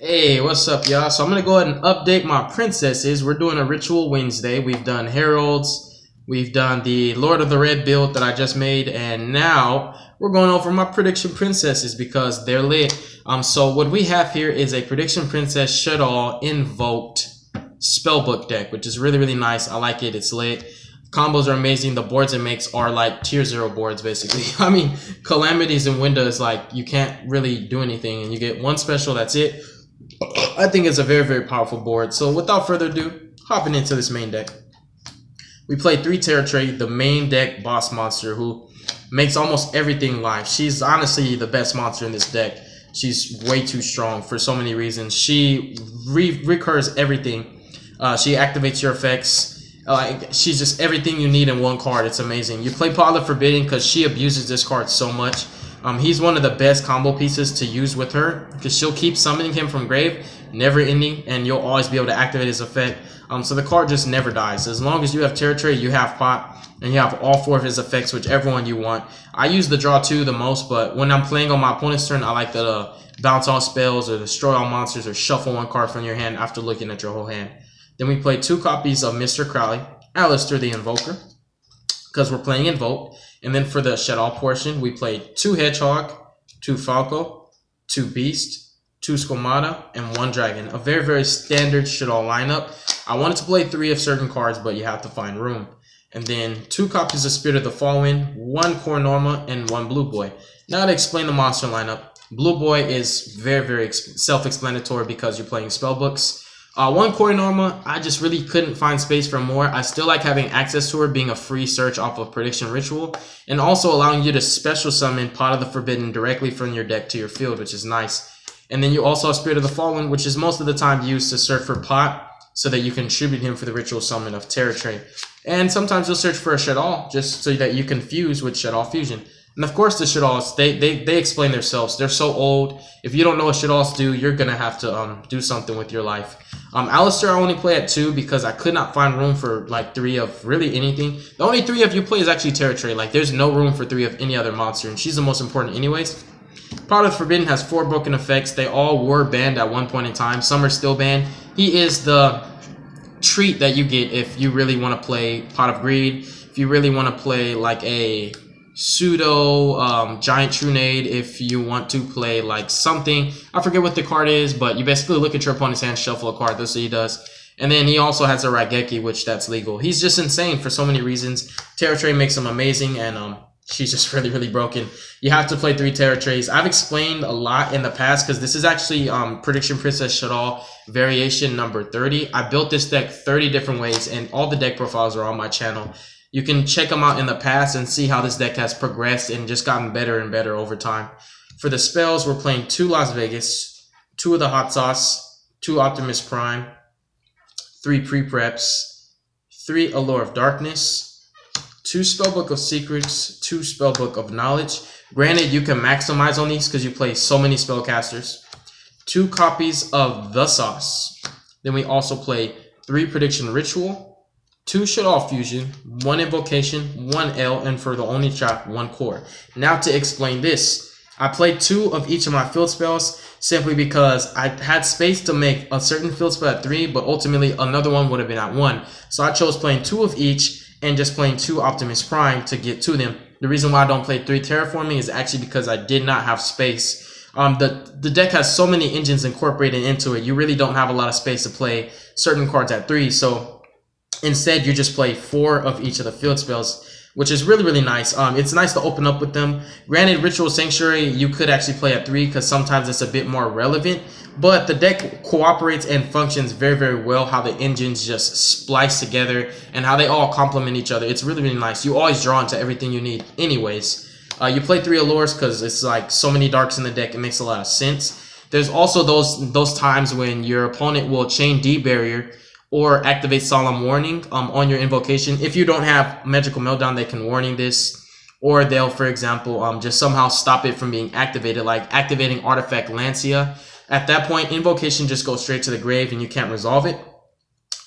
Hey, what's up, y'all? So I'm going to go ahead and update my princesses. We're doing a Ritual Wednesday. We've done Heralds. We've done the Lord of the Red build that I just made. And now we're going over my prediction princesses because they're lit. So what we have here is a prediction princess Shaddoll Invoked Spellbook deck, which is really, really nice. I like it. It's lit. Combos are amazing. The boards it makes are like tier 0 boards, basically. I mean, Calamities and Windows, like, you can't really do anything. And you get one special, that's it. I think it's a very, very powerful board. So without further ado, hopping into this main deck. We play 3 Territory, the main deck boss monster who makes almost everything live. She's honestly the best monster in this deck. She's way too strong for so many reasons. She recurs everything. She activates your effects. She's just everything you need in one card. It's amazing. You play Pot of Forbidden because she abuses this card so much. He's one of the best combo pieces to use with her because she'll keep summoning him from grave, never ending, and you'll always be able to activate his effect. So the card just never dies. As long as you have Territory, you have Pot, and you have all 4 of his effects, whichever one you want. I use the draw 2 the most, but when I'm playing on my opponent's turn, I like to bounce all spells or destroy all monsters or shuffle 1 card from your hand after looking at your whole hand. Then we play 2 copies of Mr. Crowley, Alistair the Invoker, because we're playing Invoked. And then for the Shaddoll portion, we played 2 Hedgehog, 2 Falco, 2 Beast, 2 Squamata, and 1 Dragon. A very, very standard Shaddoll lineup. I wanted to play 3 of certain cards, but you have to find room. And then 2 copies of Spirit of the Fallen, 1 Core Norma, and 1 Blue Boy. Now to explain the monster lineup. Blue Boy is very, very self-explanatory because you're playing Spellbooks. 1 Core Norma, I just really couldn't find space for more. I still like having access to her being a free search off of Prediction Ritual, and also allowing you to special summon Pot of the Forbidden directly from your deck to your field, which is nice. And then you also have Spirit of the Fallen, which is most of the time used to search for Pot so that you can tribute him for the ritual summon of Territory. And sometimes you'll search for a Shaddoll just so that you can fuse with Shaddoll Fusion. And of course the Shaddolls, they explain themselves. They're so old. If you don't know what Shaddolls do, you're going to have to do something with your life. Alistair I only play at 2 because I could not find room for like 3 of really anything. The only 3 of you play is actually Territory. Like there's no room for 3 of any other monster, and she's the most important anyways. Pot of the Forbidden has 4 broken effects. They all were banned at one point in time. Some are still banned. He is the treat that you get if you really want to play Pot of Greed. If you really want to play like a pseudo giant Trunade, if you want to play like something, I forget what the card is, but you basically look at your opponent's hand, shuffle a card. That's what he does. And then he also has a Raigeki, which that's legal. He's just insane for so many reasons. Territory makes him amazing, and she's just really, really broken. You have to play 3 Territories. I've explained a lot in the past because this is actually Prediction Princess Shaddoll variation number 30. I built this deck 30 different ways, and all the deck profiles are on my channel. You can check them out in the past and see how this deck has progressed and just gotten better and better over time. For the spells, we're playing 2 Las Vegas, 2 of the Hot Sauce, 2 Optimus Prime, 3 Pre-Preps, 3 Allure of Darkness, 2 Spellbook of Secrets, 2 Spellbook of Knowledge. Granted, you can maximize on these because you play so many spellcasters. 2 copies of The Sauce. Then we also play 3 Prediction Ritual, 2 Shaddoll Fusion, 1 Invocation, 1 L, and for the only trap, 1 Core. Now to explain this, I played 2 of each of my field spells simply because I had space to make a certain field spell at 3, but ultimately another one would have been at 1. So I chose playing 2 of each and just playing 2 Optimus Prime to get to them. The reason why I don't play 3 Terraforming is actually because I did not have space. The deck has so many engines incorporated into it, you really don't have a lot of space to play certain cards at 3. So instead, you just play 4 of each of the field spells, which is really, really nice. It's nice to open up with them. Granted, Ritual Sanctuary, you could actually play at 3 because sometimes it's a bit more relevant. But the deck cooperates and functions very, very well, how the engines just splice together and how they all complement each other. It's really, really nice. You always draw into everything you need anyways. You play 3 Allures because it's like so many darks in the deck. It makes a lot of sense. There's also those times when your opponent will chain D Barrier or activate Solemn Warning on your invocation. If you don't have Magical Meltdown, they can warning this. Or they'll, for example, just somehow stop it from being activated, like activating Artifact Lancia. At that point, invocation just goes straight to the grave and you can't resolve it.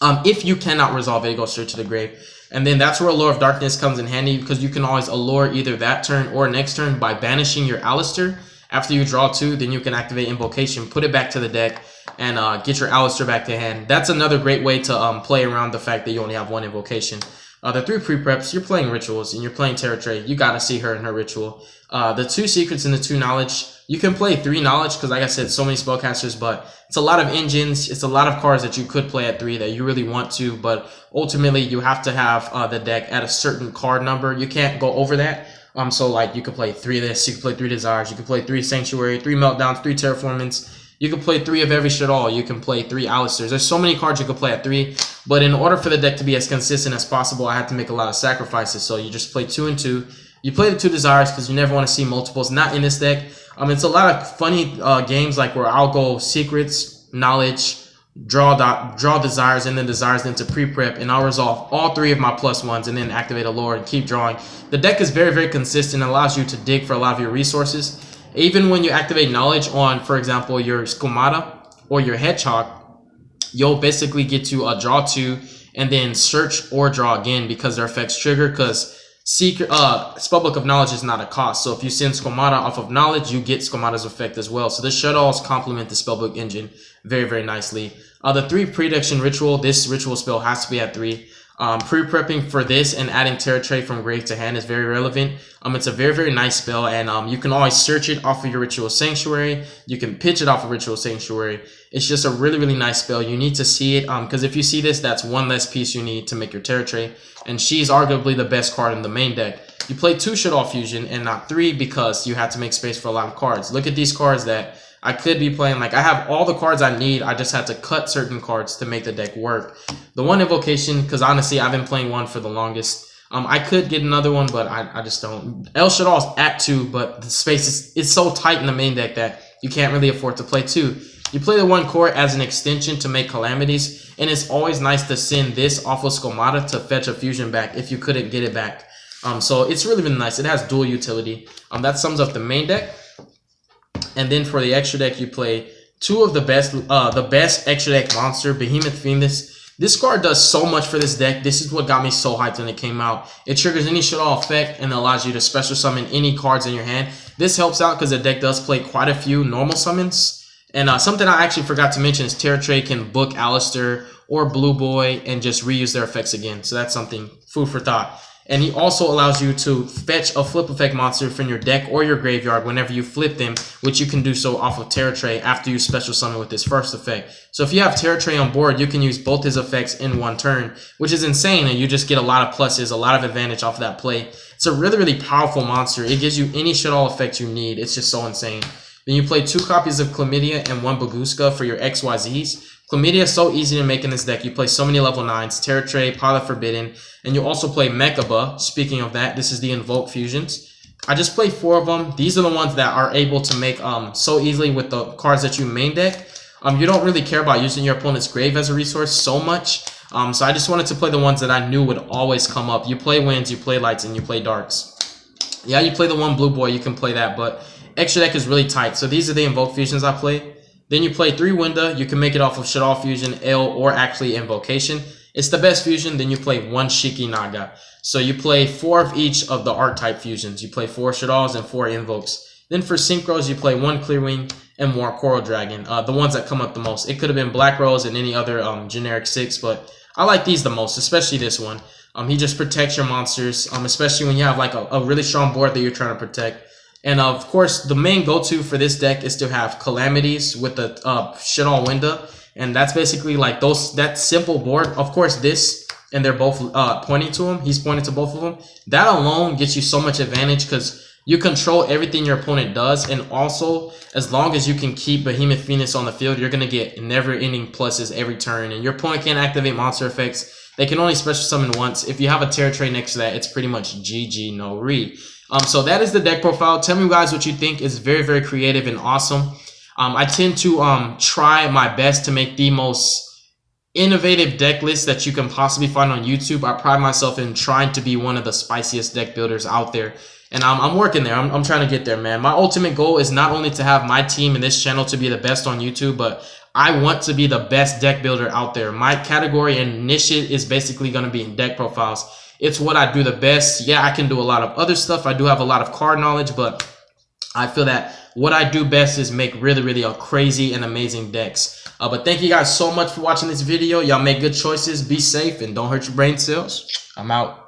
If you cannot resolve it, it goes straight to the grave. And then that's where Allure of Darkness comes in handy because you can always allure either that turn or next turn by banishing your Alistair. After you draw 2, then you can activate Invocation, put it back to the deck, and get your Alistair back to hand. That's another great way to play around the fact that you only have one invocation. The 3 pre-preps, you're playing rituals and you're playing Terra Trade. You gotta see her in her ritual. The 2 secrets and the 2 knowledge. You can play 3 knowledge because, like I said, so many spellcasters, but it's a lot of engines. It's a lot of cards that you could play at 3 that you really want to, but ultimately you have to have the deck at a certain card number. You can't go over that. So like you could play 3 of this, you could play 3 desires, you could play 3 sanctuary, 3 meltdowns, 3 terraformance. You can play 3 of every Shaddoll. You can play 3 Alistairs. There's so many cards you could play at 3, but in order for the deck to be as consistent as possible, I had to make a lot of sacrifices. So you just play 2 and 2. You play the 2 desires because you never want to see multiples. Not in this deck. It's a lot of funny games like where I'll go secrets, knowledge, draw desires, and then desires into pre-prep, and I'll resolve all 3 of my +1s and then activate a lore and keep drawing. The deck is very, very consistent and allows you to dig for a lot of your resources. Even when you activate knowledge on, for example, your Skomata or your Hedgehog, you'll basically get to draw 2 and then search or draw again because their effects trigger, because Spellbook of Knowledge is not a cost. So if you send Skomata off of Knowledge, you get Skomata's effect as well. So the Shaddolls complement the Spellbook engine very, very nicely. The 3 Prediction Ritual, this ritual spell has to be at 3. Pre-prepping for this and adding Terra Trade from grave to hand is very relevant. It's a very, very nice spell, and you can always search it off of your Ritual Sanctuary. You can pitch it off of Ritual Sanctuary. It's just a really, really nice spell. You need to see it, because if you see this, that's 1 less piece you need to make your Terra Trade, and she's arguably the best card in the main deck. You play 2 Shaddoll Fusion and not 3 because you had to make space for a lot of cards. Look at these cards that I could be playing. Like, I have all the cards I need. I just had to cut certain cards to make the deck work. The 1 invocation, because honestly, I've been playing 1 for the longest. I could get another one, but I just don't. El Shaddol's at 2, but the space is so tight in the main deck that you can't really afford to play 2. You play the 1 core as an extension to make calamities, and it's always nice to send this off of Skomata to fetch a fusion back if you couldn't get it back. So it's really, really nice. It has dual utility. That sums up the main deck. And then for the extra deck, you play 2 of the best extra deck monster, Behemoth Fiendus. This card does so much for this deck. This is what got me so hyped when it came out. It triggers any Shaddoll effect and allows you to special summon any cards in your hand. This helps out because the deck does play quite a few normal summons. And something I actually forgot to mention is Terra Trade can book Alistair or Blue Boy and just reuse their effects again. So that's something, food for thought. And he also allows you to fetch a flip effect monster from your deck or your graveyard whenever you flip them, which you can do so off of Terra Trade after you special summon with this first effect. So if you have Terra Trade on board, you can use both his effects in 1 turn, which is insane, and you just get a lot of pluses, a lot of advantage off of that play. It's a really, really powerful monster. It gives you any Shaddoll effect you need. It's just so insane. Then you play 2 copies of Chlamydia and 1 Baguska for your XYZs. Chlamydia is so easy to make in this deck. You play so many level 9s, Terra Trade, Pilot Forbidden, and you also play Mechaba. Speaking of that, this is the Invoked fusions. I just played 4 of them. These are the ones that are able to make so easily with the cards that you main deck. You don't really care about using your opponent's grave as a resource so much. So I just wanted to play the ones that I knew would always come up. You play winds, you play lights, and you play darks. Yeah, you play the 1 Blue Boy, you can play that, but extra deck is really tight. So these are the Invoked fusions I play. Then you play 3 Winda. You can make it off of Shaddoll Fusion, L, or actually Invocation. It's the best fusion. Then you play 1 Shiki Naga. So you play 4 of each of the archetype fusions. You play 4 Shaddolls and 4 Invokes. Then for Synchros, you play 1 Clearwing and 1 Coral Dragon. The ones that come up the most. It could have been Black Rose and any other generic 6, but I like these the most, especially this one. He just protects your monsters, especially when you have like a really strong board that you're trying to protect. And of course, the main go-to for this deck is to have Calamities with the Shaddoll Winda. And that's basically like that simple board. Of course, this, and they're both pointing to him. He's pointing to both of them. That alone gets you so much advantage because you control everything your opponent does. And also, as long as you can keep Behemoth Fiendus on the field, you're going to get never-ending pluses every turn. And your opponent can't activate monster effects. They can only special summon once. If you have a Terra Trade next to that, it's pretty much GG, no re. So that is the deck profile. Tell me guys what you think. It's very, very creative and awesome. I tend to try my best to make the most innovative deck list that you can possibly find on YouTube. I pride myself in trying to be one of the spiciest deck builders out there. And I'm working there. I'm trying to get there, man. My ultimate goal is not only to have my team and this channel to be the best on YouTube, but I want to be the best deck builder out there. My category and niche is basically going to be in deck profiles. It's what I do the best. Yeah, I can do a lot of other stuff. I do have a lot of card knowledge, but I feel that what I do best is make really, really crazy and amazing decks. But thank you guys so much for watching this video. Y'all make good choices, be safe, and don't hurt your brain cells. I'm out.